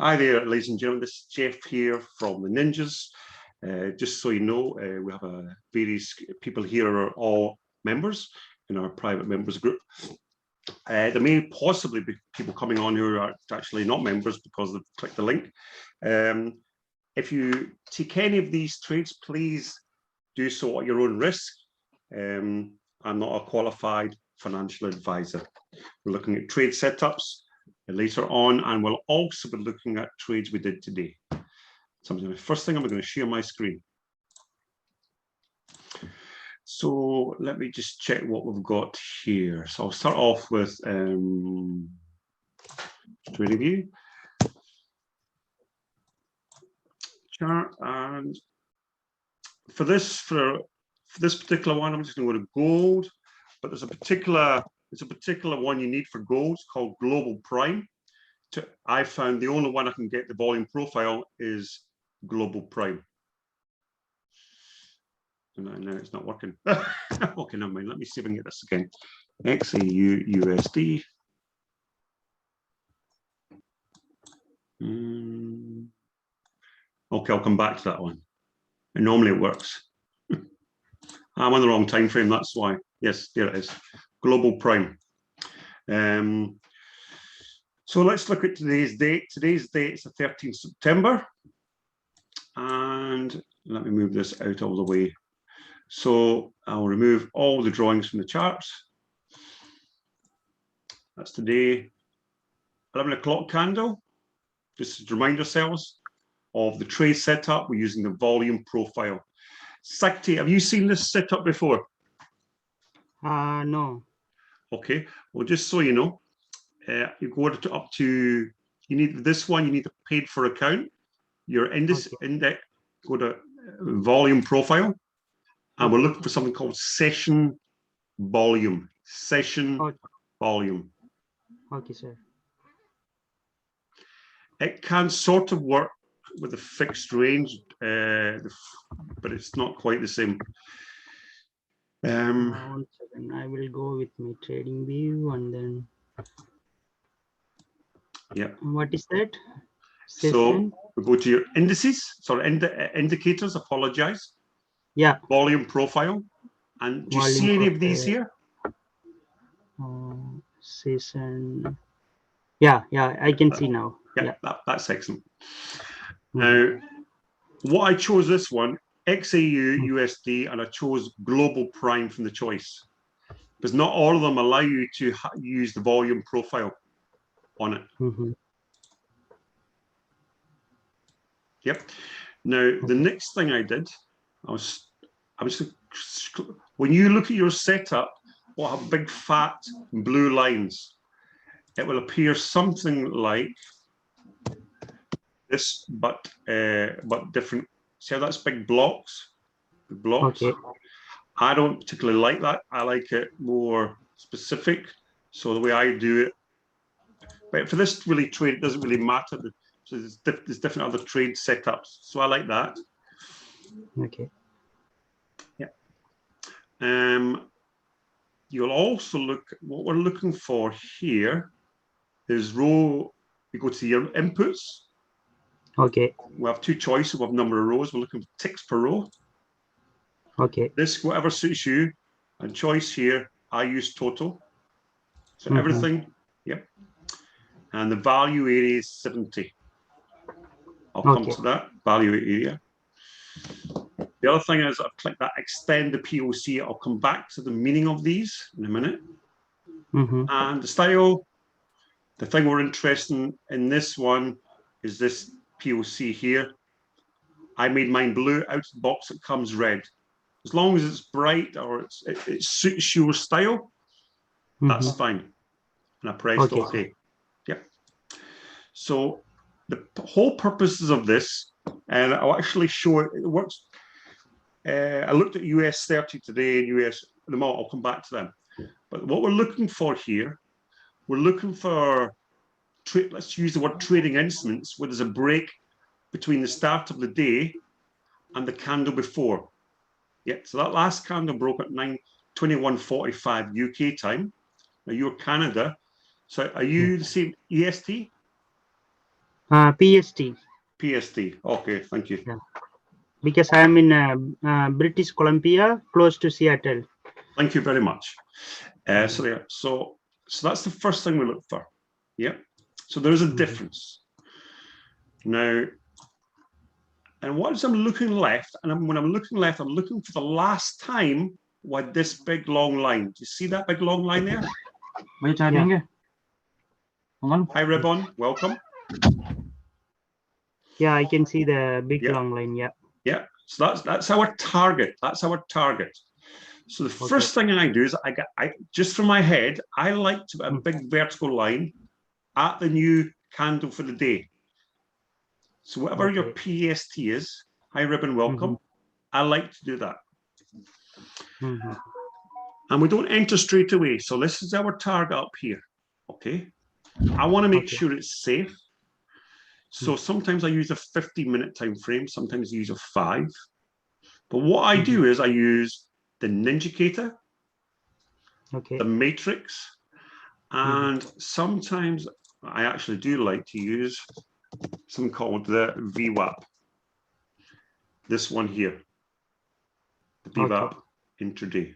Hi there, ladies and gentlemen. This is Jeff here from the Ninjas. Just so you know, we have various people here are all members in our private members group. There may possibly be people coming on who are actually not members because they've clicked the link. If you take any of these trades, please do so at your own risk. I'm not a qualified financial advisor. We're looking at trade setups later on, and we'll also be looking at trades we did today. So the first thing I'm going to share my screen. So let me just check what we've got here. So I'll start off with trading view chart, and for this particular one, I'm just going to go to gold. But there's a particular one you need for gold. It's called Global Prime. I found the only one I can get the volume profile is Global Prime. And now it's not working. Okay, never mind. Let me see if I can get this again. XAU USD. Okay, I'll come back to that one. And normally it works. I'm on the wrong time frame, that's why. Yes, there it is. Global Prime. So let's look at today's date. Today's date is the 13th September. And let me move this out of the way. So I'll remove all the drawings from the charts. That's today. 11 o'clock candle. Just to remind ourselves of the trade setup. We're using the volume profile. Sakti, have you seen this setup before? No. Okay, well, just so you know, you go up to, you need this one, you need a paid for account, your index, go to volume profile, and we're looking for something called session volume. Volume. Okay, sir. It can sort of work with a fixed range, but it's not quite the same. 1 second. I will go with my trading view and then. Yeah. What is that? So we go to your indices, sorry, indicators. Apologize. Yeah. Volume profile. And do you see any of these here? Session. Yeah, I can see now. Yeah. That's excellent. Now, what I chose this one, XAU USD, and I chose Global Prime from the choice, because not all of them allow you to use the volume profile on it. Yep. Now, the next thing I did, I was when you look at your setup, will have big fat blue lines. It will appear something like this, but different. See how that's big blocks? Okay. I don't particularly like that. I like it more specific. So the way I do it, but for this really trade, it doesn't really matter. So there's different other trade setups. So I like that. Okay. Yeah. You'll also look, what we're looking for here is row, we go to your inputs. Okay. We have two choices. We have number of rows. We're looking for ticks per row. Okay. This, whatever suits you. And choice here, I use total. So everything, yep. And the value area is 70. I'll come to that, value area. The other thing is I've clicked that extend the POC. I'll come back to the meaning of these in a minute. And the style, the thing we're interested in this one is this POC here. I made mine blue. Out of the box, it comes red. As long as it's bright or it suits your style, that's fine. And I pressed OK. Yep. So the whole purposes of this, and I'll actually show it, it works. I looked at US 30 today and US, I'll come back to them. But what we're looking for here, we're looking for, let's use the word trading instruments, where there's a break between the start of the day and the candle before. Yeah, so that last candle broke at 21:45 UK time. Now you're Canada. So are you the same EST? PST. PST. Okay, thank you. Yeah. Because I am in British Columbia, close to Seattle. Thank you very much. So that's the first thing we look for. Yeah. So there's a difference. Now, and once I'm looking left, and when I'm looking left, I'm looking for the last time with this big long line. Do you see that big long line there? Yeah. Hi, Ribbon. Welcome. Yeah, I can see the big long line. Yeah. Yeah. So that's our target. That's our target. So the first thing I do is I just from my head, I like to put a big vertical line at the new candle for the day. So whatever your PST is, hi Ribbon, welcome. I like to do that. And we don't enter straight away. So this is our target up here. Okay. I want to make sure it's safe. So sometimes I use a 15-minute time frame, sometimes I use a 5. But what I do is I use the Ninjacator, the Matrix, and sometimes I actually do like to use something called the VWAP. This one here, the VWAP intraday.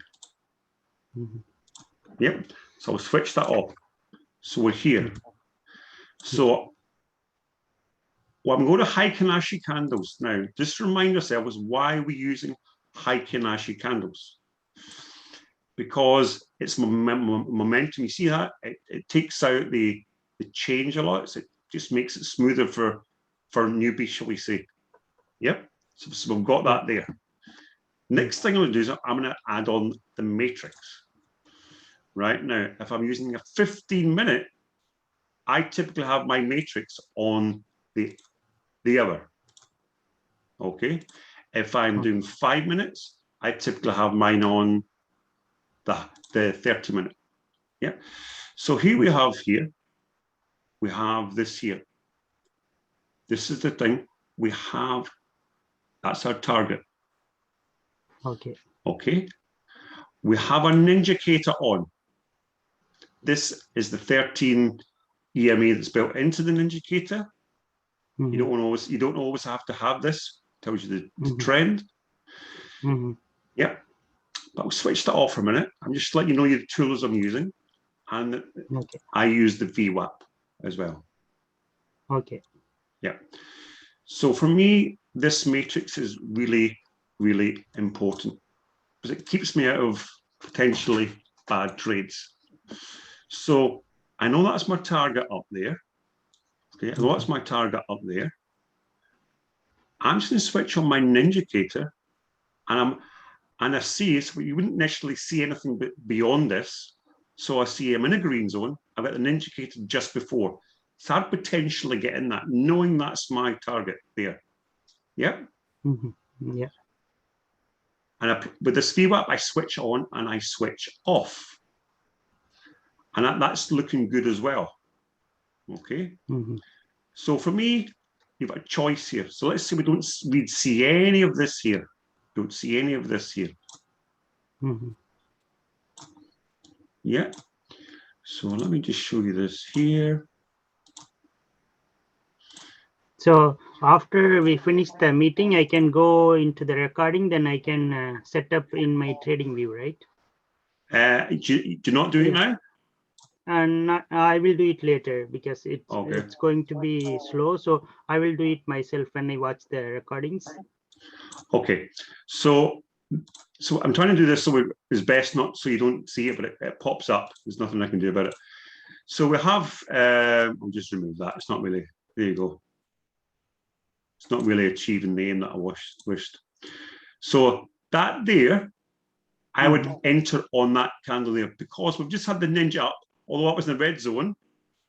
Yep. So I'll switch that off. So we're here. So well, I'm going to high Kanashi candles now. Just remind yourselves why we're using high Kanashi candles. Because it's momentum. You see that? It takes out the change a lot. So it just makes it smoother for newbies, shall we say. Yep. So we've got that there. Next thing I'm going to do is I'm going to add on the matrix. Right now, if I'm using a 15-minute, I typically have my matrix on the hour. Okay. If I'm doing 5 minutes, I typically have mine on the 30-minute. Yeah. So here we have this here. This is the thing we have. That's our target. Okay. We have our Ninjacator on. This is the 13 EMA that's built into the Ninjacator. You don't always have to have this. Tells you the trend. Yeah. But I'll switch that off for a minute. I'm just letting you know the tools I'm using. And I use the VWAP as well. Okay. Yeah. So for me, this matrix is really, really important because it keeps me out of potentially bad trades. So I know that's my target up there. Okay, I know that's my target up there. I'm just going to switch on my Ninjacator, and I see, so you wouldn't necessarily see anything beyond this. So I see I'm in a green zone. I've got the Ninjacator just before. So I'd potentially get in that, knowing that's my target there. Yeah. Yeah. And with this VWAP, I switch on and I switch off. And that's looking good as well. Okay. So for me, you've got a choice here. So let's say we'd see any of this here. Don't see any of this here. Yeah. So let me just show you this here. So after we finish the meeting, I can go into the recording, then I can set up in my trading view, right? Do not do it now? And I will do it later because it's going to be slow. So I will do it myself when I watch the recordings. Okay. So I'm trying to do this so it's best not so you don't see it, but it pops up. There's nothing I can do about it. So we have, I'll just remove that. It's not really, there you go. It's not really achieving the aim that I wished. So that there, I would enter on that candle there because we've just had the ninja up, although I was in the red zone,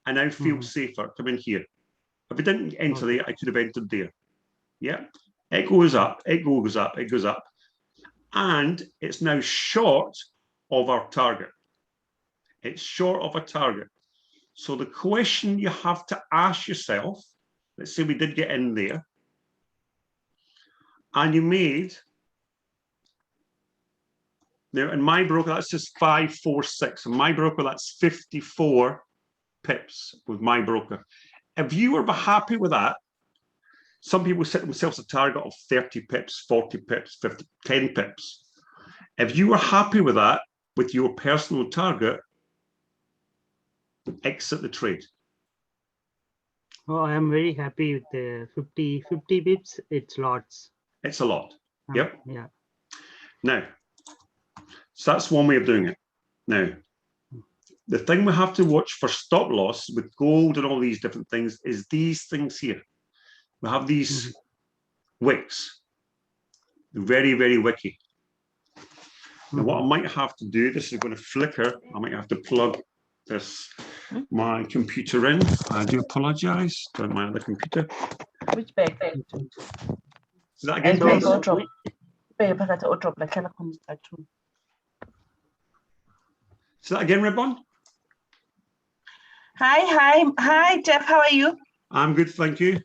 I now feel safer. Come in here. If I didn't enter there, I could have entered there. Yeah. It goes up, it goes up, it goes up. And it's now short of our target. It's short of a target. So the question you have to ask yourself, let's say we did get in there, and you made, now in my broker, that's just 546. In my broker, that's 54 pips with my broker. if you were happy with that, some people set themselves a target of 30 pips, 40 pips, 50, 10 pips. If you were happy with that, with your personal target, exit the trade. Oh, I am very happy with the 50 pips. It's lots. It's a lot. Yep. Yeah. Now, so that's one way of doing it. Now, the thing we have to watch for stop loss with gold and all these different things is these things here. We have these wicks. Very, very wicky. Now, what I might have to do, this is going to flicker. I might have to plug my computer in. I do apologize for my other computer. Which bag? Is that again? Is that again, Ribbon? Hi, Jeff. How are you? I'm good, thank you.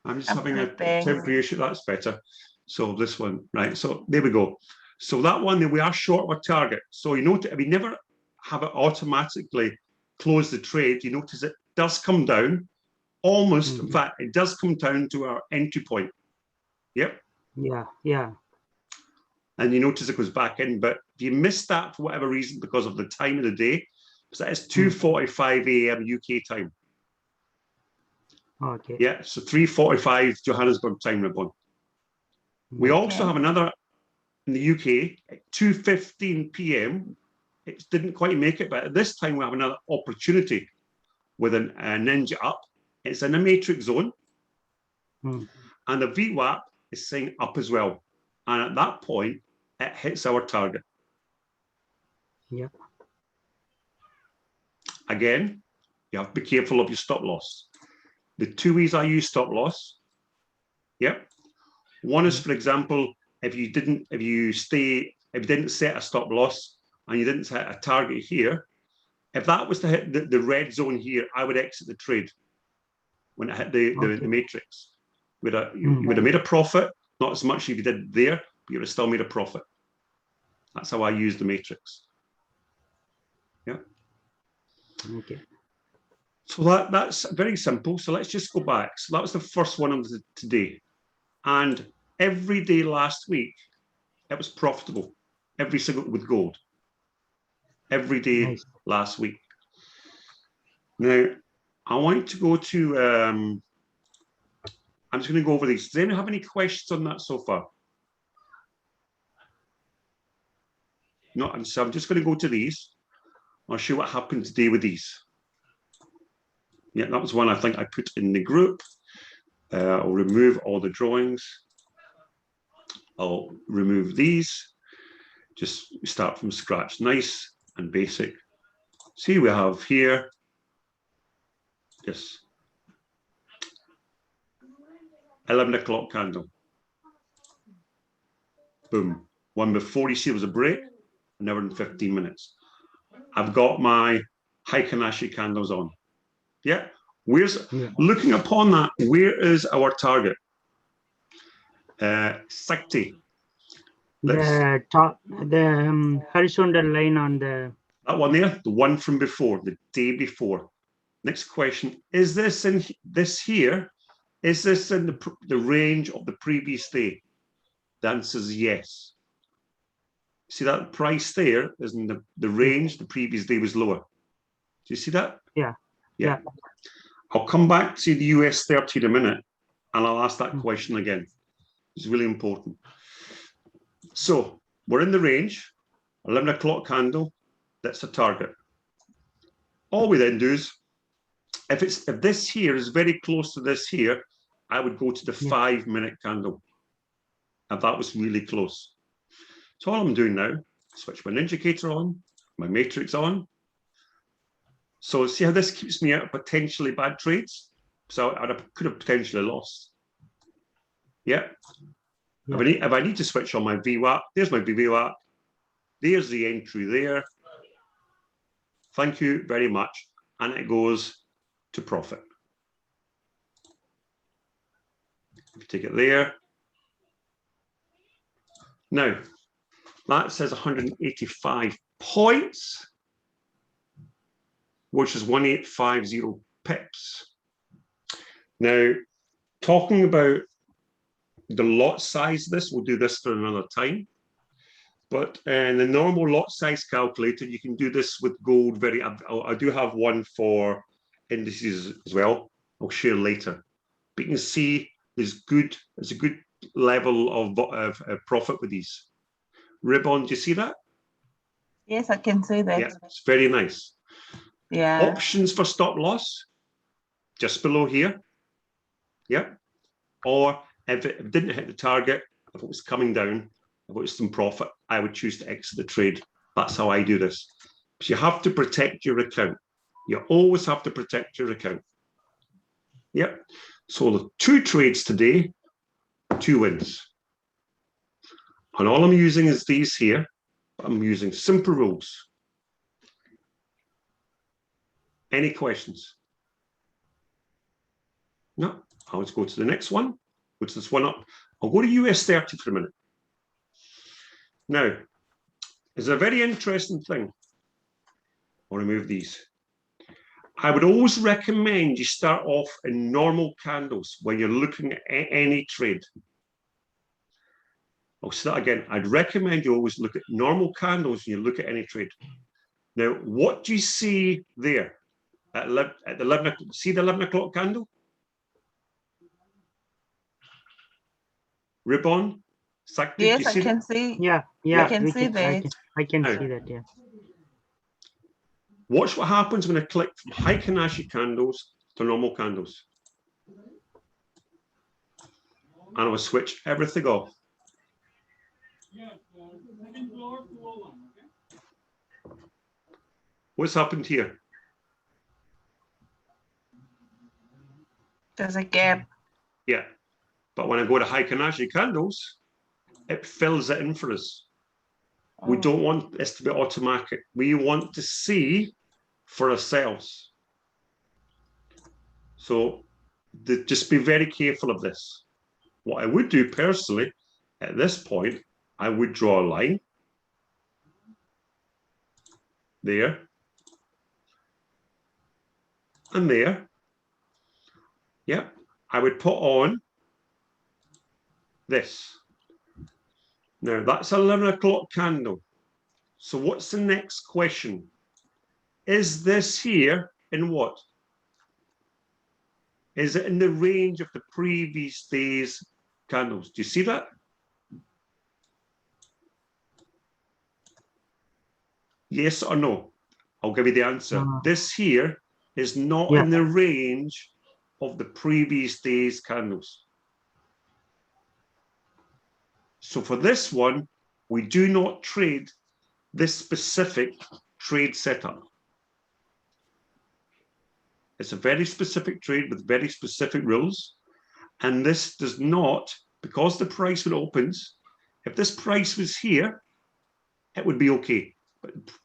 I'm just having a temporary issue. That's better. So this one, right? So there we go. So that one, we are short of a target. So you notice we never have it automatically close the trade. You notice it does come down almost. In fact, it does come down to our entry point. Yep. Yeah. And you notice it goes back in. But if you missed that for whatever reason because of the time of the day, so that is 2:45 a.m. UK time. Okay. Yeah. So 3:45 Johannesburg time, Ribbon. We also have another in the UK at 2:15 p.m. It didn't quite make it, but at this time we have another opportunity with a ninja up. It's in a matrix zone, and the VWAP is saying up as well. And at that point, it hits our target. Yeah. Again, you have to be careful of your stop loss. The two ways I use stop loss. Yep. One is, for example, if you didn't set a stop loss and you didn't set a target here, if that was to hit the red zone here, I would exit the trade when it hit the matrix. You would have made a profit, not as much as you did there, but you would have still made a profit. That's how I use the matrix. Yeah. Okay. So that's very simple. So let's just go back. So that was the first one of today. And every day last week, it was profitable. Every single with gold. Every day last week. Now, I want to go to, I'm just going to go over these. Does anyone have any questions on that so far? No, so I'm just going to go to these. I'll show what happened today with these. Yeah, that was one I think I put in the group. I'll remove all the drawings. I'll remove these. Just start from scratch. Nice and basic. See, we have here this 11 o'clock candle. Boom. One before, you see there was a break, an hour and 15 minutes. I've got my Heikanashi candles on. Yeah. Looking upon that, where is our target? Sakti. The horizontal line on the... That one there, the one from before, the day before. Next question, is this in this here? Is this in the range of the previous day? The answer is yes. See that price there is in the range, the previous day was lower. Do you see that? Yeah. I'll come back to the US 30 in a minute and I'll ask that question again. It's really important. So we're in the range, 11 o'clock candle, that's the target. All we then do is, if this here is very close to this here, I would go to the 5-minute candle. And that was really close. So all I'm doing now, switch my indicator on, my matrix on. So see how this keeps me out of potentially bad trades? So I could have potentially lost. Yeah. If I need to switch on my VWAP, there's my VWAP. There's the entry there. Thank you very much. And it goes to profit. If you take it there. Now, that says 185 points, which is 1850 pips. Now, talking about the lot size of this, we'll do this for another time. But in the normal lot size calculator, you can do this with gold. I do have one for indices as well. I'll share later. But you can see there's a good level of profit with these. Ribbon, do you see that? Yes, I can see that. Yeah, it's very nice. Yeah. Options for stop loss, just below here. Yeah. Or if it didn't hit the target, if it was coming down, if it was some profit, I would choose to exit the trade. That's how I do this. But you have to protect your account. You always have to protect your account. Yep. So the 2 trades today, 2 wins. And all I'm using is these here. I'm using simple rules. Any questions? No. I'll just go to the next one, which is this one up. I'll go to US 30 for a minute. Now, it's a very interesting thing. I'll remove these. I would always recommend you start off in normal candles when you're looking at any trade. I'll say that again. I'd recommend you always look at normal candles when you look at any trade. Now, what do you see there at the 11 o'clock? See the 11 o'clock candle? Ribbon? Yes, I can see. Yeah, I can see that. I can see that, yeah. Watch what happens when I click from high Kanashi candles to normal candles. And I will switch everything off. What's happened here? There's a gap. Yeah. But when I go to high Kanashi candles, it fills it in for us. We don't want this to be automatic. We want to see for ourselves. So just be very careful of this. What I would do personally at this point, I would draw a line there and there. Yeah, I would put on this. Now that's 11 o'clock candle. So what's the next question? Is this here in what? Is it in the range of the previous day's candles? Do you see that? Yes or no? I'll give you the answer. This here is not in the range of the previous day's candles. So for this one, we do not trade this specific trade setup. It's a very specific trade with very specific rules. And this does not, because the price when it opens, if this price was here, it would be okay.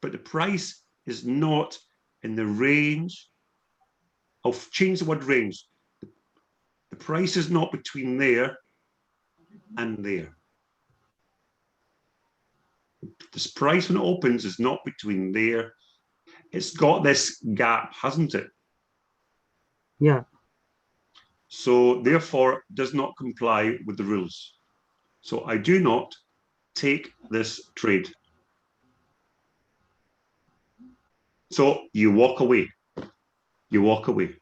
But the price is not in the range. I'll change the word range. The price is not between there and there. This price when it opens is not between there. It's got this gap, hasn't it? Yeah. So therefore, it does not comply with the rules. So I do not take this trade. So you walk away. You walk away.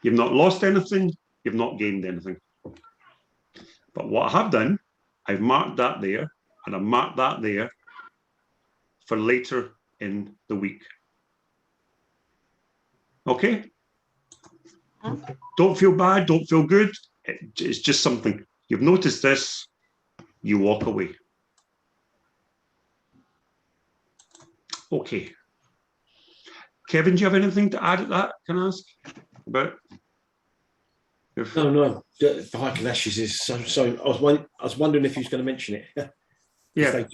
You've not lost anything. You've not gained anything. But what I have done, I've marked that there, and I've marked that there for later in the week. Okay? Don't feel bad, don't feel good. It's just something. You've noticed this, you walk away. Okay. Kevin, do you have anything to add to that? Can I ask about? No. The high Kanashis is so. I was wondering if he was going to mention it. Yeah. They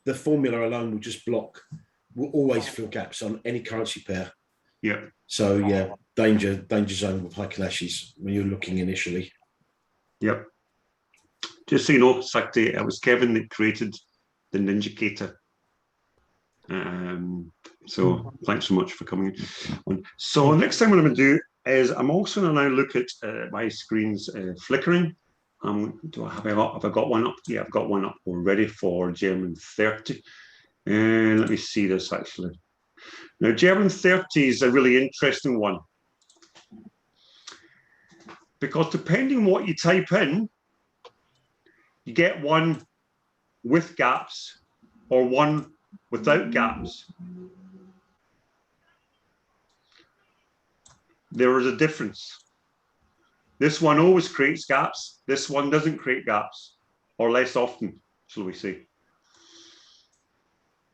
the formula alone will just block. Will always fill gaps on any currency pair. Yeah. So yeah, danger zone with high Kanashis when you're looking initially. Yep. Just so you know, Sakti, it was Kevin that created the Ninjacator. So thanks so much for coming on. So next time what I'm going to do is I'm also going to now look at my screen's flickering. Do I have I got one up? Yeah, I've got one up already for German 30. And let me see this actually. Now, German 30 is a really interesting one, because depending on what you type in, you get one with gaps or one without gaps. There is a difference. This one always creates gaps. This one doesn't create gaps, or less often, shall we say.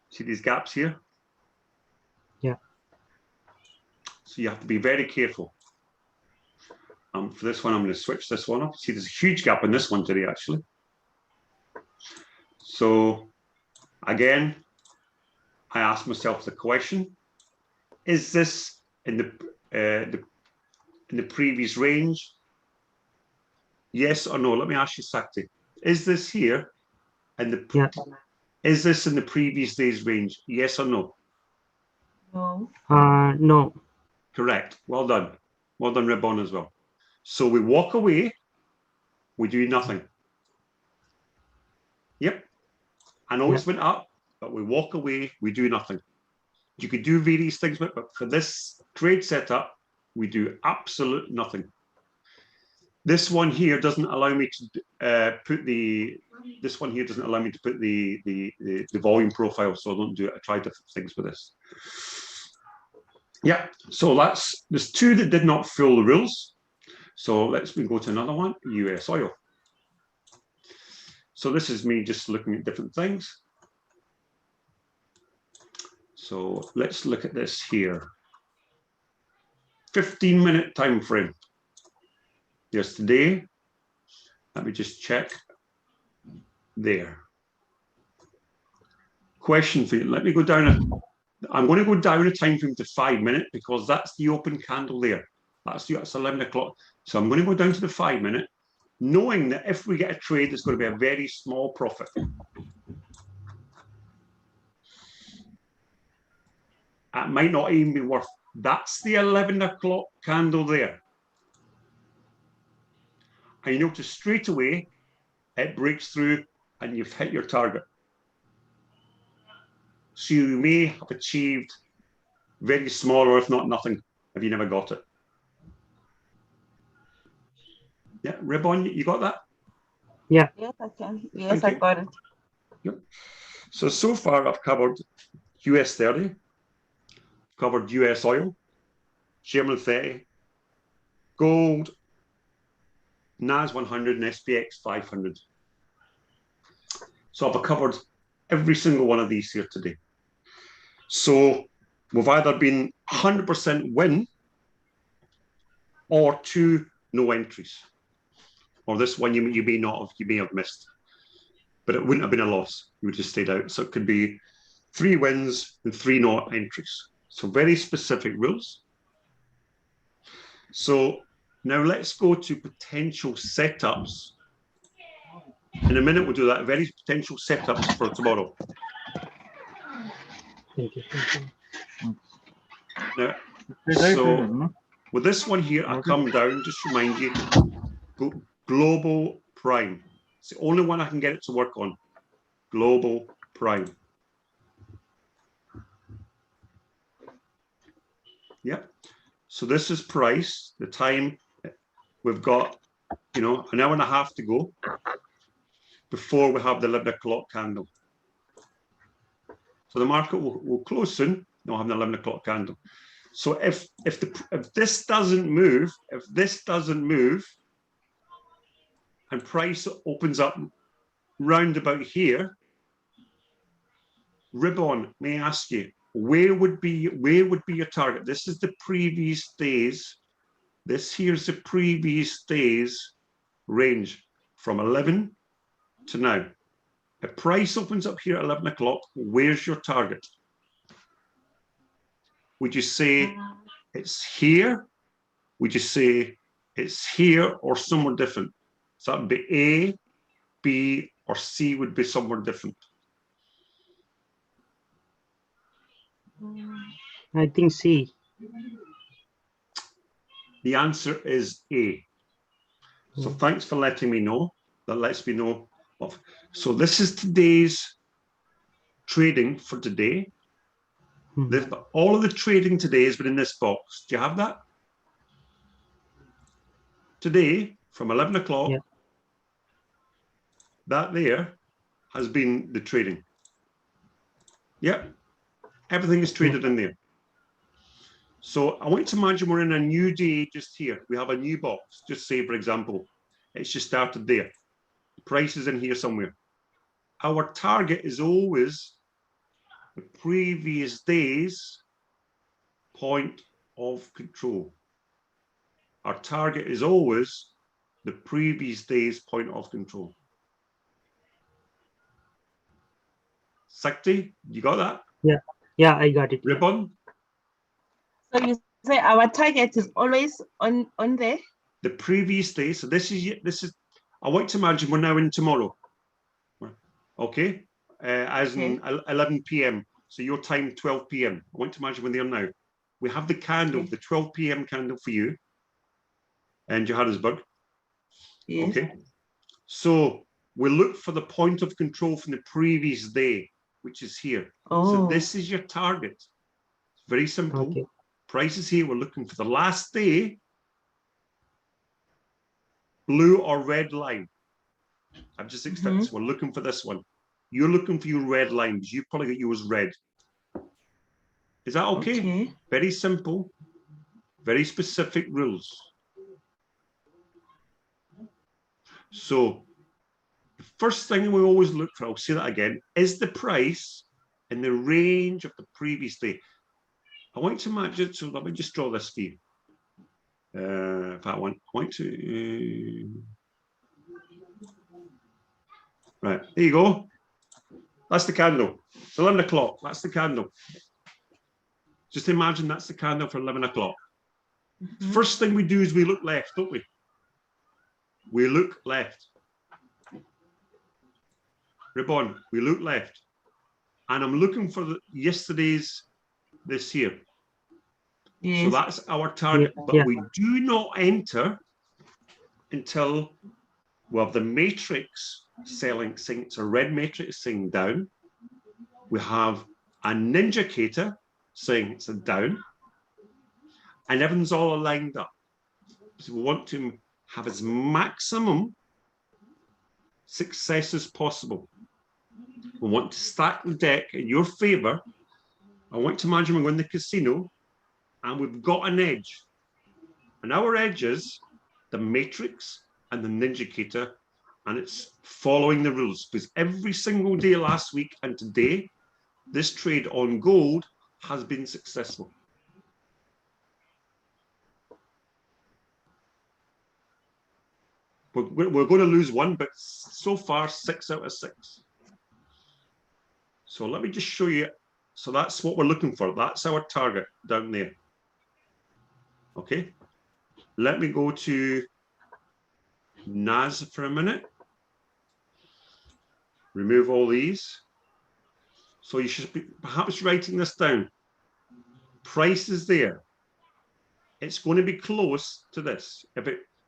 See these gaps here? Yeah. So you have to be very careful. For this one, I'm going to switch this one up. See, there's a huge gap in this one today, actually. So again, I ask myself the question: is this in the previous range? Yes or no? Let me ask you, Sakti. Is this here? And is this in the previous day's range? Yes or no? No. No. Correct. Well done. Well done, Ribbon, as well. So we walk away. We do nothing. Yep. I know it's went up, but we walk away. We do nothing. You could do various things, but for this trade setup, we do absolute nothing. This one here doesn't allow me to put the. This one here doesn't allow me to put the volume profile, so I don't do it. I try different things with this. Yeah, so there's two that did not fill the rules. So let's go to another one, US oil. So this is me just looking at different things. So let's look at this here. 15-minute time frame. There's today. Let me just check. There. Question for you. Let me go down. I'm going to go down a time frame to 5 minutes, because that's the open candle there. That's 11 o'clock. So I'm going to go down to the 5 minute, knowing that if we get a trade, there's going to be a very small profit. That might not even be worth. That's the 11 o'clock candle there. And you notice straight away it breaks through and you've hit your target. So you may have achieved very small, or if not nothing, if you never got it. Yeah, Ribbon, you got that? Yeah. Yes, I can. Yes, I got it. Yep. So far I've covered US 30, covered US oil, German 30, gold, NAS 100, and SPX 500. So I've covered every single one of these here today. So we've either been 100% win or 2 no entries. Or this one you may have missed, but it wouldn't have been a loss. You would just stayed out. So it could be 3 wins and 3 no entries. So very specific rules. So now let's go to potential setups. In a minute, we'll do that. Very potential setups for tomorrow. Thank you. Now, so with this one here, I come down, just remind you, global prime. It's the only one I can get it to work on. Global prime. Yep. So this is price, the time. We've got, an hour and a half to go before we have the 11 o'clock candle. So the market will close soon. We'll have the 11 o'clock candle. So if this doesn't move, and price opens up round about here, Ribbon, may I ask you, where would be your target? This is the previous days. This here's the previous days range from 11 to now. If price opens up here at 11 o'clock, where's your target? Would you say it's here? Would you say it's here or somewhere different? So that would be A, B, or C would be somewhere different. I think C. The answer is A. So thanks for letting me know. That lets me know. So this is today's trading for today. All of the trading today has been in this box. Do you have that? Today, from 11 o'clock, that there has been the trading. Yep. Everything is traded in there. So I want you to imagine we're in a new day just here. We have a new box. Just say, for example, it's just started there. The price is in here somewhere. Our target is always the previous day's point of control. Our target is always the previous day's point of control. Sakti, you got that? Yeah, I got it. Ribbon? So you say our target is always on there? The previous day. So this is, I want to imagine we're now in tomorrow. Okay? As in 11 p.m. So your time, 12 p.m. I want to imagine we're there now. We have the candle, the 12 p.m. candle for you in Johannesburg. Yes. Okay. So we look for the point of control from the previous day, which is here. So this is your target. It's very simple. Okay. Price is here. We're looking for the last day, blue or red line. I've just extended this. We're looking for this one. You're looking for your red line because you probably got yours red. Is that okay? Very simple, very specific rules. So the first thing we always look for, I'll say that again, is the price in the range of the previous day. I want to match it, so let me just draw this for you. If I want to... right, there you go. That's the candle. It's 11 o'clock. That's the candle. Just imagine that's the candle for 11 o'clock. First thing we do is we look left, don't we? We look left. Ribbon, we look left. And I'm looking for yesterday's, this here. Yes. So that's our target. But we do not enter until we have the matrix selling, it's a red matrix saying down. We have an indicator saying it's a down. And everything's all aligned up. So we want to have as maximum success as possible. We want to stack the deck in your favor. I want to imagine we're in the casino and we've got an edge. And our edge is the matrix and the ninjacator, and it's following the rules. Because every single day last week and today, this trade on gold has been successful. We're going to lose one, but so far 6 out of 6. So let me just show you. So that's what we're looking for. That's our target down there. Okay. Let me go to NAS for a minute. Remove all these. So you should be perhaps writing this down. Price is there. It's going to be close to this.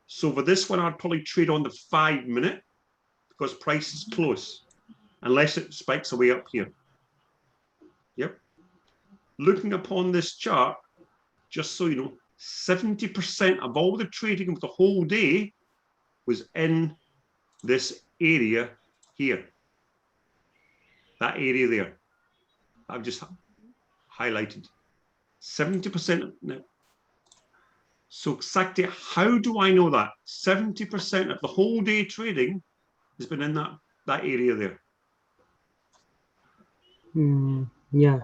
So for this one, I'd probably trade on the 5-minute because price is close, unless it spikes away up here. Yep. Looking upon this chart, just so you know, 70% of all the trading of the whole day was in this area here. That area there. I've just highlighted. 70%. So exactly how do I know that? 70% of the whole day trading has been in that area there. Yeah.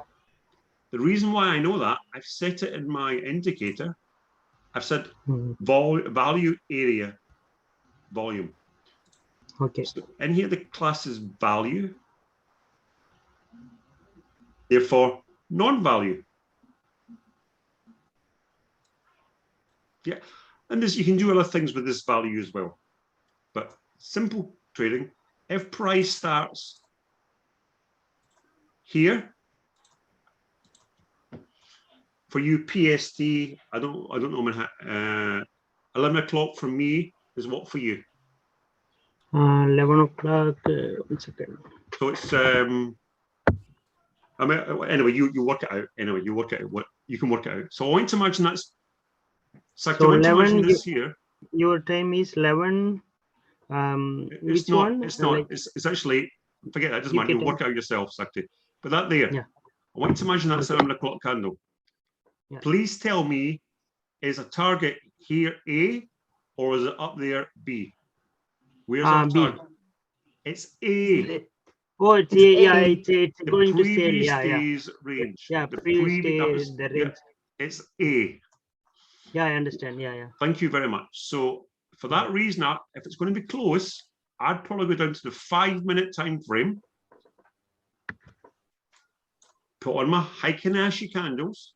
The reason why I know that, I've set it in my indicator. I've said value area volume. Okay. So in here, the class is value. Therefore, non-value. Yeah, and you can do other things with this value as well. But simple trading, if price starts here, For you, PST, I don't know. 11 o'clock for me is what for you? 11 o'clock. 1 second. So it's I mean, anyway, you work it out. Anyway, you work it out. What you can work it out. So I want to imagine that's. So I want to imagine this here. Your time is 11. Which one? It's not. It's actually. Forget that. It doesn't matter. You work it out yourself, Sakti. But that there. Yeah. I want to imagine that's 11 o'clock candle. Yeah. Please tell me, is a target here A, or is it up there B? Where's our B. target? It's A. Oh, it's A. Yeah, it's The going to sell. previous Yeah, day's range. Yeah, the previous day, the range. Yeah, it's A. Yeah, I understand. Yeah. Thank you very much. So for that reason, if it's going to be close, I'd probably go down to the 5-minute time frame, put on my Heikin-Ashi candles,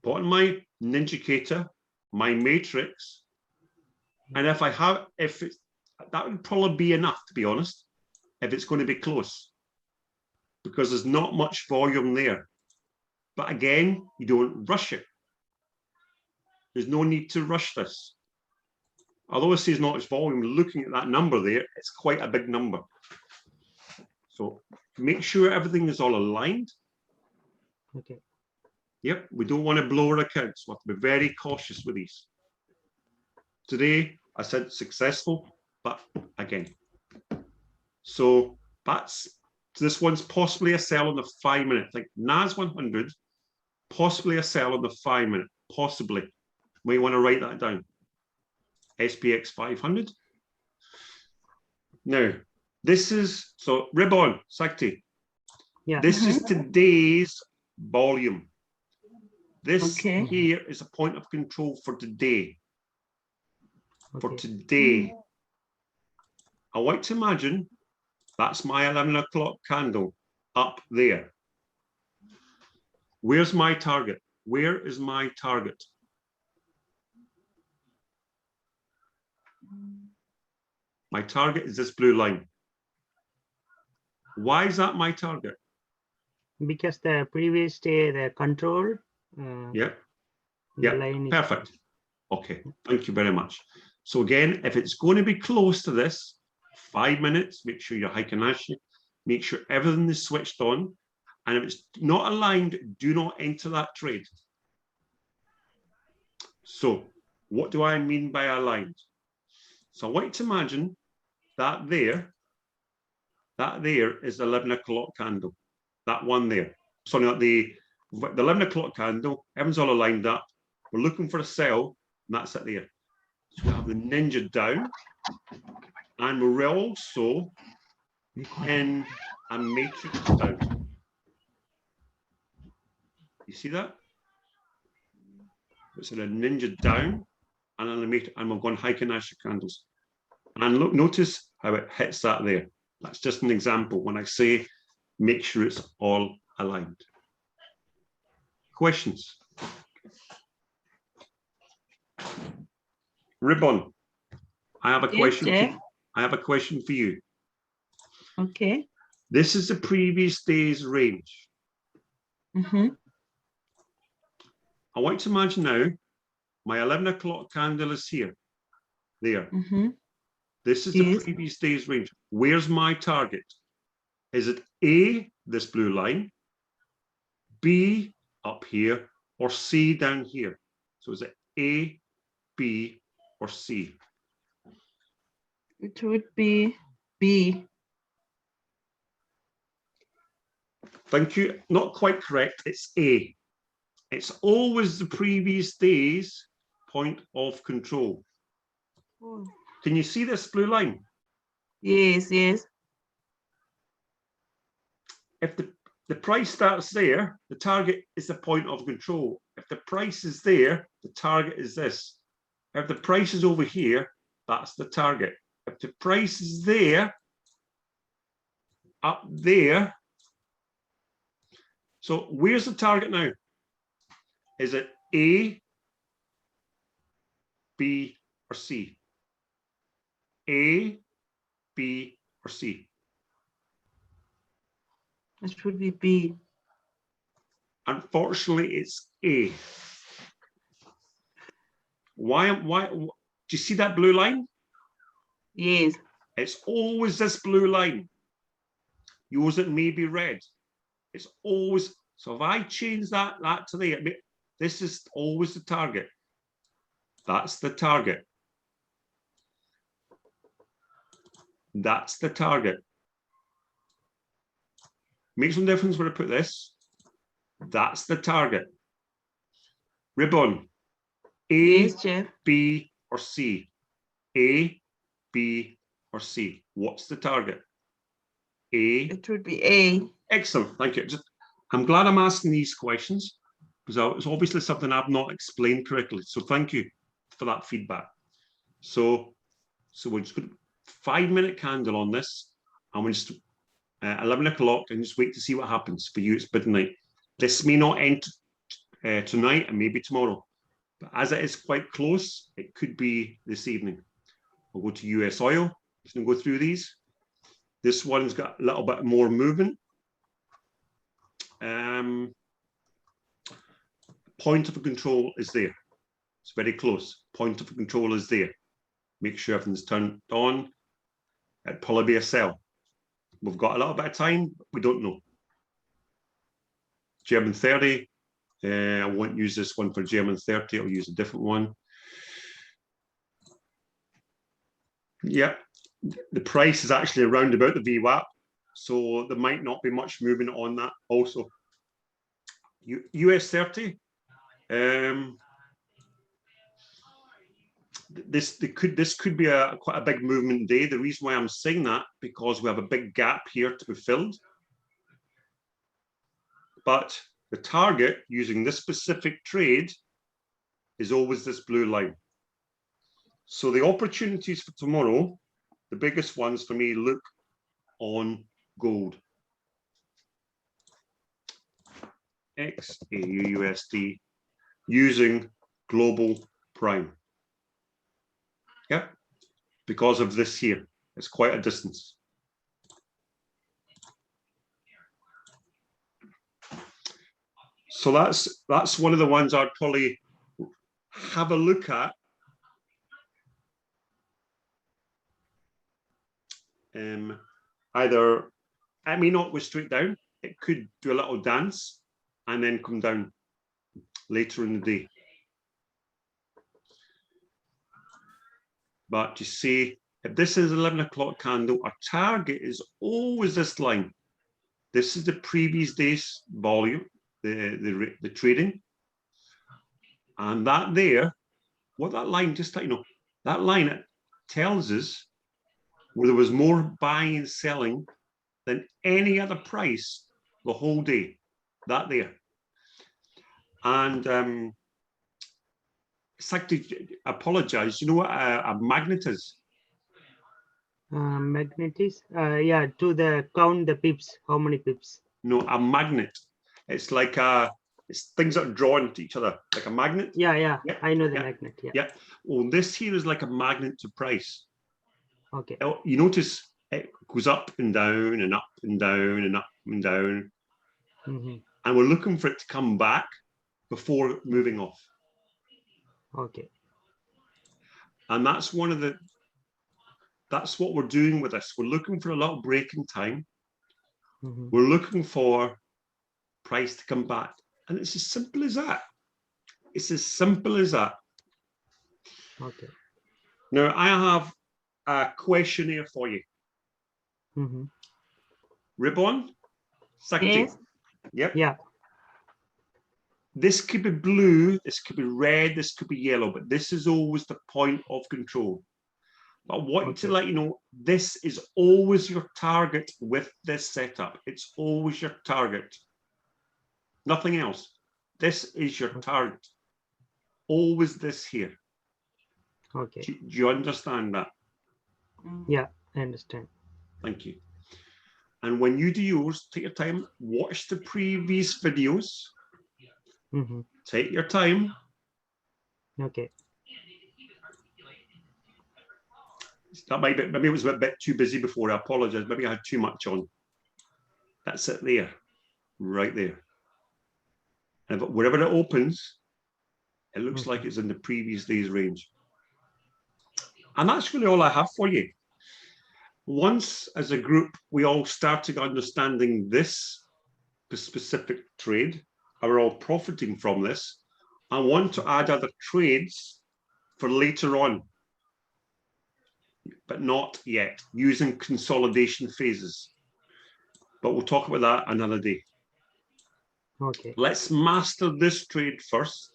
put on my Ninjacator, my matrix, and if that would probably be enough, to be honest, if it's going to be close, because there's not much volume there. But again, you don't rush it. There's no need to rush this. Although it says not much volume, looking at that number there, it's quite a big number. So make sure everything is all aligned. Okay. Yep, we don't want to blow our accounts. We have to be very cautious with these. Today, I said successful, but again. So this one's possibly a sell on the 5-minute. Like NAS 100, possibly a sell on the 5-minute, possibly. May want to write that down. SPX 500. Now, this is, so ribbon, Sakti. Yeah. This is today's volume. This here is a point of control for today. For today. I like to imagine that's my 11 o'clock candle up there. Where's my target? Where is my target? My target is this blue line. Why is that my target? Because the previous day, the control. Yeah, perfect. Okay, thank you very much. So again, if it's going to be close to this, 5 minutes, make sure you're Heikin-Ashi, make sure everything is switched on. And if it's not aligned, do not enter that trade. So what do I mean by aligned? So I want you to imagine that there is the 11 o'clock candle, that one there. So not the 11 o'clock candle, everyone's all aligned up. We're looking for a sell, and that's it there. So we have the ninja down, and we're also in a matrix down. You see that? It's in a ninja down, and an matrix, and we've gone Heikin-Ashi candles. And look, notice how it hits that there. That's just an example when I say make sure it's all aligned. Questions? Ribbon, I have a question. I have a question for you. Okay. This is the previous day's range. I want to imagine now my 11 o'clock candle is here. There. This is the previous day's range. Where's my target? Is it A, this blue line, B up here, or C down here? So is it A, B, or C? It would be B. Thank you. Not quite correct. It's A. It's always the previous day's point of control. Oh. Can you see this blue line? Yes. If the price starts there, the target is the point of control. If the price is there, the target is this. If the price is over here, that's the target. If the price is there, up there, so where's the target now? Is it A, B, or C? A, B, or C? It should be B. Unfortunately, it's A. Why? Do you see that blue line? Yes. It's always this blue line. Yours, it may be red. It's always, so if I change that to there, this is always the target. That's the target. That's the target. Makes no difference where I put this. That's the target. Ribbon. A, Yes, Chef. B, or C. A, B, or C. What's the target? A. It would be A. Excellent. Thank you. I'm glad I'm asking these questions because it's obviously something I've not explained correctly. So thank you for that feedback. So we're just going to 5-minute candle on this, and we're just 11 o'clock, and just wait to see what happens. For you, it's midnight. This may not end tonight, and maybe tomorrow, but as it is quite close, it could be this evening. We'll go to US oil. Just going to go through these. This one's got a little bit more movement. Point of control is there. It's very close. Point of control is there. Make sure everything's turned on. It'd probably be a sell. We've got a little bit of time, but we don't know. German 30. I won't use this one for German 30. I'll use a different one. Yeah, the price is actually around about the VWAP, so there might not be much movement on that also. US 30. This could be quite a big movement day. The reason why I'm saying that, because we have a big gap here to be filled. But the target using this specific trade is always this blue line. So the opportunities for tomorrow, the biggest ones for me, look on gold. XAUUSD using global prime. Yep, because of this here. It's quite a distance. So that's one of the ones I'd probably have a look at. Either, I may not go straight down. It could do a little dance and then come down later in the day. But you see, if this is 11 o'clock candle, our target is always this line. This is the previous day's volume, the trading. And that there, what that line, just that, that line, it tells us where there was more buying and selling than any other price the whole day. That there. And it's like to apologize. You know what a magnet is? Magnet is, yeah, to the count the pips, how many pips? No, a magnet. It's like it's things that are drawn to each other, like a magnet. Yeah, I know the magnet. Yeah. Well, this here is like a magnet to price. Okay. You notice it goes up and down and up and down and up and down. Mm-hmm. And we're looking for it to come back before moving off. Okay. And that's that's what we're doing with this. We're looking for a little break in time. Mm-hmm. We're looking for price to come back. And it's as simple as that. It's as simple as that. Okay. Now, I have a questionnaire for you. Mm-hmm. Ribbon? Secretary. Yes. Yep. Yeah. This could be blue, this could be red, this could be yellow, but this is always the point of control. But I want to let you know, this is always your target with this setup. It's always your target. Nothing else. This is your target. Always this here. Okay. Do you understand that? Yeah, I understand. Thank you. And when you do yours, take your time, watch the previous videos. Mm-hmm. Take your time. Okay. That might be, maybe it was a bit too busy before. I apologize. Maybe I had too much on. That's it there, right there. And wherever it opens, it looks like it's in the previous day's range. And that's really all I have for you. Once, as a group, we all started understanding this specific trade, and we're all profiting from this, I want to add other trades for later on, but not yet, using consolidation phases. But we'll talk about that another day. Okay. Let's master this trade first.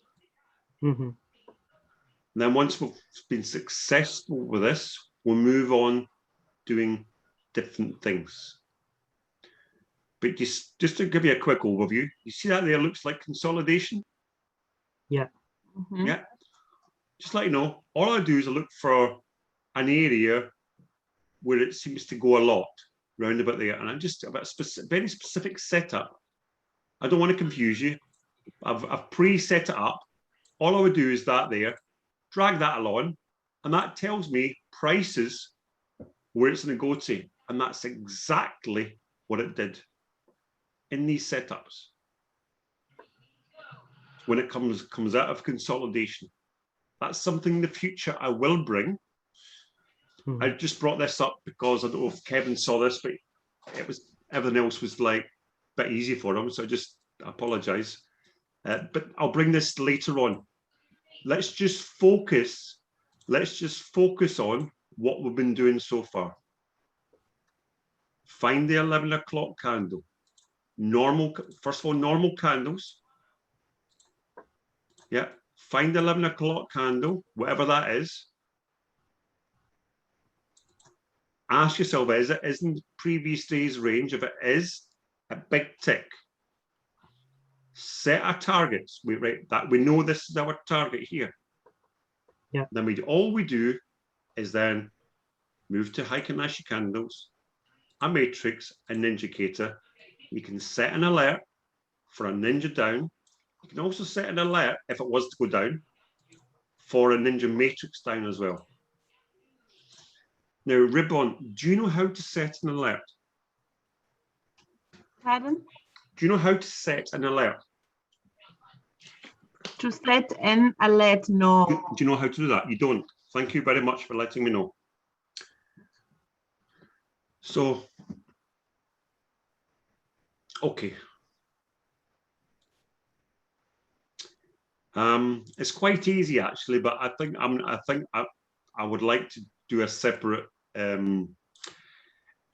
Then once we've been successful with this, we'll move on doing different things. But just to give you a quick overview, you see that there looks like consolidation? Yeah. Yeah. Just let you know, all I do is I look for an area where it seems to go a lot, round about there. And I'm just about a very specific setup. I don't want to confuse you. I've pre-set it up. All I would do is that there, drag that along, and that tells me prices where it's going to go to. And that's exactly what it did in these setups when it comes out of consolidation. That's something in the future I will bring. I just brought this up because I don't know if Kevin saw this, but it was everything else was like a bit easy for him, so I just apologize. But I'll bring this later on. Let's just focus on what we've been doing so far. Find the 11 o'clock candle. Normal, first of all, normal candles. Yeah, find the 11 o'clock candle, whatever that is. Ask yourself, is it in previous day's range? If it is, a big tick. Set our targets. We know this is our target here. Yeah. Then all we do is then move to Heikin-Ashi candles, a matrix, an indicator. You can set an alert for a ninja down. You can also set an alert if it was to go down for a ninja matrix down as well. Now, Ribbon, do you know how to set an alert? Pardon? Do you know how to set an alert? To set an alert, no. Do you know how to do that? You don't. Thank you very much for letting me know. So, okay. It's quite easy actually, but I think I would like to do a separate. In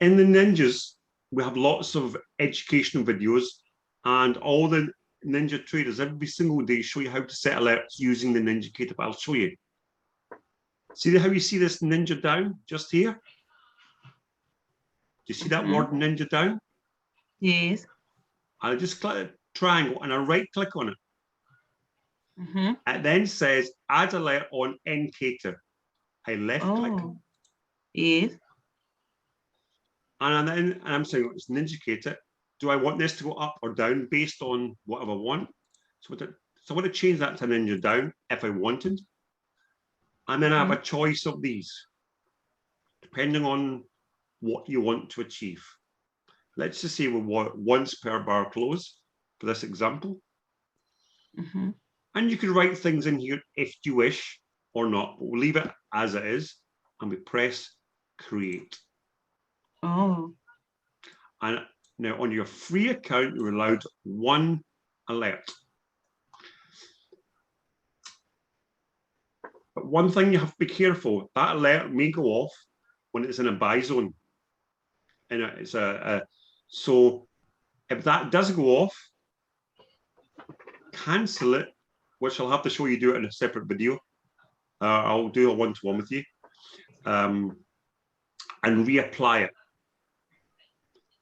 the ninjas, we have lots of educational videos, and all the ninja traders every single day show you how to set alerts using the Ninjacator. I'll show you. See how you see this ninja down just here? Do you see that word ninja down? Yes. I just click a triangle and I right click on it. It then says add alert on indicator. I left click. Yes. And then I'm saying it's an indicator. Do I want this to go up or down based on whatever I want? So I want to change that to ninja down if I wanted. And then I have a choice of these, depending on what you want to achieve. Let's just say we want once per bar close for this example. And you can write things in here if you wish or not, but we'll leave it as it is and we press create. Oh. And now on your free account, you're allowed one alert. But one thing you have to be careful, that alert may go off when it's in a buy zone. And it's so if that does go off, cancel it, which I'll have to show you do it in a separate video. I'll do a one-to-one with you and reapply it.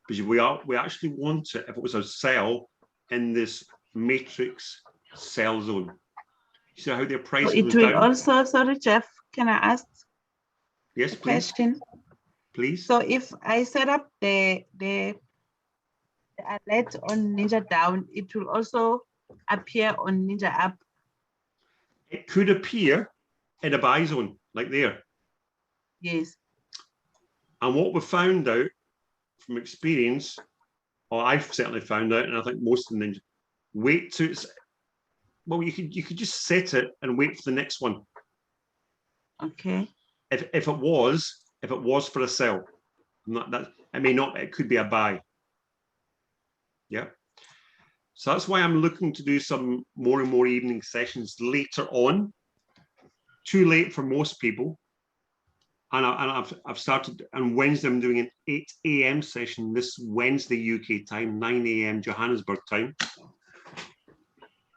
Because we actually want it if it was a sell in this matrix sell zone. You see how their price it goes will down? also, sorry, Jeff, can I ask Yes, a please. question? Please. So if I set up the alert on Ninja down, it will also appear on Ninja up. It could appear in a buy zone, like there. Yes. And what we found out from experience, or I've certainly found out, and I think most of the ninja, wait till it's well, you could just set it and wait for the next one. Okay. If it was for a sell, that it may not. It could be a buy. Yeah. So that's why I'm looking to do some more and more evening sessions later on. Too late for most people. And I've started on Wednesday. I'm doing an 8 a.m. session this Wednesday UK time, 9 a.m. Johannesburg time.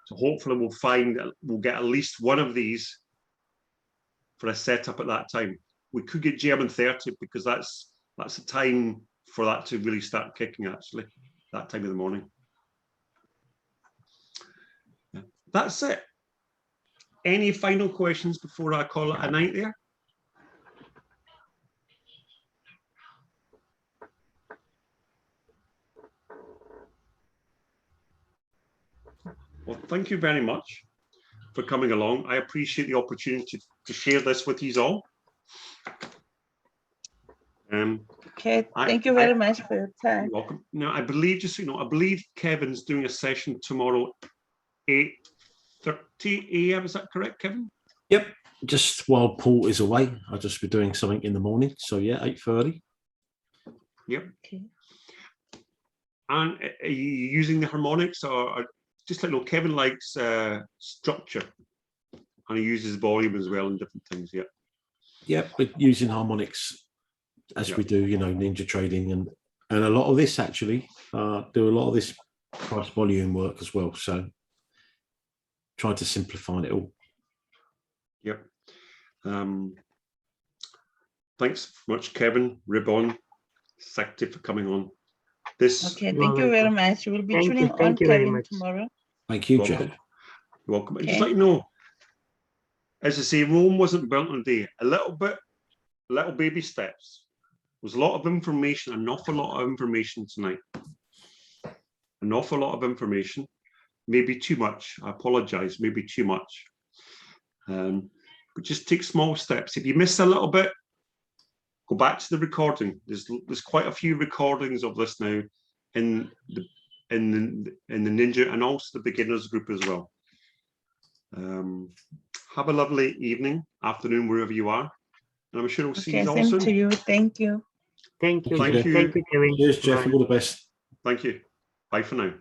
So hopefully we'll get at least one of these for a setup at that time. We could get German 30 because that's the time for that to really start kicking, actually, that time of the morning. Yeah. That's it. Any final questions before I call it a night there? Well, thank you very much for coming along. I appreciate the opportunity to share this with you all. Okay, thank you very much for your time. You're welcome. Now, I believe, just so you know, I believe Kevin's doing a session tomorrow, 8:30 a.m. Is that correct, Kevin? Yep. Just while Paul is away, I'll just be doing something in the morning. So yeah, 8:30. Yep. Okay. And are you using the harmonics, or just like, no, Kevin likes structure, and he uses volume as well and different things. Yeah. Yep, we're using harmonics as we do, you know, ninja trading and a lot of this actually do a lot of this price volume work as well. So trying to simplify it all. Yep. Thanks much, Kevin, Ribbon, Sakti, for coming on. This. Okay, thank you very much. We'll be tuning on thank you very Kevin much. tomorrow. Thank you, Welcome. Jeff. You're welcome. And Okay. just let you know, as I say, Rome wasn't built in a day. A little bit, little baby steps. There's a lot of information, an awful lot of information tonight. An awful lot of information. Maybe too much. I apologize. Maybe too much. But just take small steps. If you miss a little bit, go back to the recording. There's quite a few recordings of this now in the Ninja and also the beginners group as well. Have a lovely evening, afternoon, wherever you are. And I'm sure we'll see you all Same soon. to you. Thank you. Thank you. Thank you. Thank you, Kevin. Cheers, Jeff. Bye. All the best. Thank you. Bye for now.